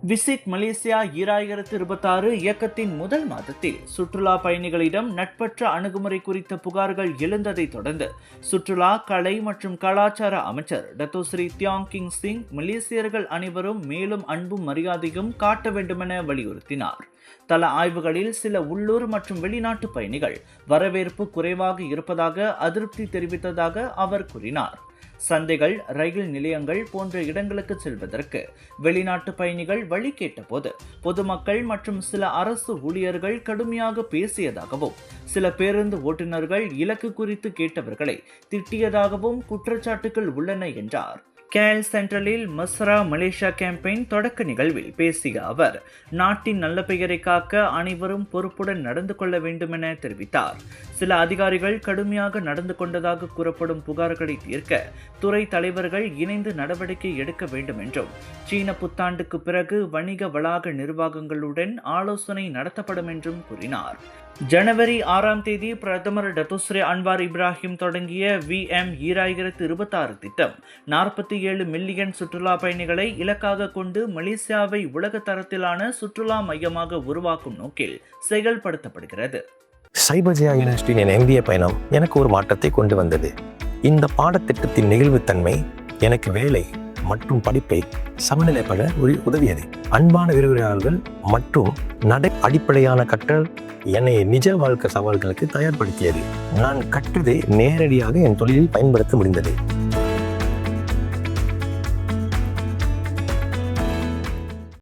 Visit Malaysia 2026 இயக்கத்தின் முதல் மாதத்தில் சுற்றுலா பயணிகளிடம் நட்பற்ற அணுகுமுறை குறித்த புகார்கள் எழுந்ததை தொடர்ந்து சுற்றுலா, கலை மற்றும் கலாச்சார அமைச்சர் டத்தோஸ்ரீ தியாங் கிங் சிங் மலேசியர்கள் அனைவரும் மேலும் அன்பும் மரியாதையும் காட்ட வேண்டுமென வலியுறுத்தினார். தல ஆய்வுகளில் சில உள்ளூர் மற்றும் வெளிநாட்டு பயணிகள் வரவேற்பு குறைவாக இருப்பதாக அதிருப்தி தெரிவித்ததாக அவர் கூறினார். சந்தைகள், ரயில் நிலையங்கள் போன்ற இடங்களுக்கு செல்வதற்கு வெளிநாட்டு பயணிகள் வழி கேட்டபோது பொதுமக்கள் மற்றும் சில அரசு ஊழியர்கள் கடுமையாக பேசியதாகவும், சில பேருந்து ஓட்டுநர்கள் இலக்கு குறித்து கேட்டவர்களை திட்டியதாகவும் குற்றச்சாட்டுகள் உள்ளன என்றார். கேல் சென்ட்ரலில் மஸ்ரா மலேசியா கேம்பெயின் தொடக்க நிகழ்வில் பேசிய அவர், நாட்டின் நல்ல பெயரை காக்க அனைவரும் பொறுப்புடன் நடந்து கொள்ள வேண்டும் என தெரிவித்தார். சில அதிகாரிகள் கடுமையாக நடந்து கொண்டதாக கூறப்படும் புகார்களை தீர்க்க துறை தலைவர்கள் இணைந்து நடவடிக்கை எடுக்க வேண்டும் என்றும், சீன புத்தாண்டுக்கு பிறகு வணிக வளாக நிர்வாகங்களுடன் ஆலோசனை நடத்தப்படும் என்றும் கூறினார். ஜனவரி 6ஆம் தேதி பிரதமர் டத்தோஸ்ரீ அன்வார் இப்ராஹிம் தொடங்கிய VM 2026 திட்டம் 47 மில்லியன் சுற்றுலா பயணிகளை இலக்காக கொண்டு மலேசியாவை உலக தரத்திலான சுற்றுலா மையமாக உருவாக்கும் நோக்கில் செயல்படுத்தப்படுகிறது. சைபர்ஜியா யூனிவர்சிட்டியின் என் MBA பயணம் எனக்கு ஒரு மாற்றத்தை கொண்டு வந்தது. இந்த பாடத்திட்டத்தின் நெகிழ்வுத்தன்மை எனக்கு வேலை மற்றும் படிப்பை சமநிலைப்பட உதவியது. அன்பான விரிவுரையாளர்கள் மற்றும் நடை அடிப்படையான கற்றல் என்னை நிஜ வாழ்க்கை சவால்களுக்கு தயார்படுத்தியது. நான் கற்றதை நேரடியாக என் தொழிலில் பயன்படுத்த முடிந்தது.